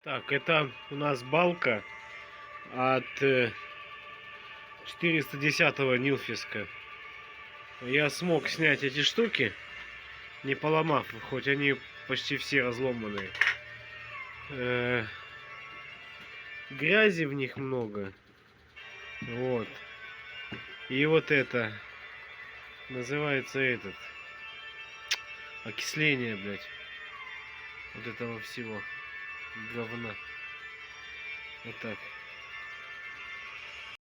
Так, это у нас балка от 410-го Нилфиска. Я смог снять эти штуки, не поломав, хоть они почти все разломанные. Грязи в них много. Вот. И вот это называется окисление, блядь. Вот этого всего говна. Вот так.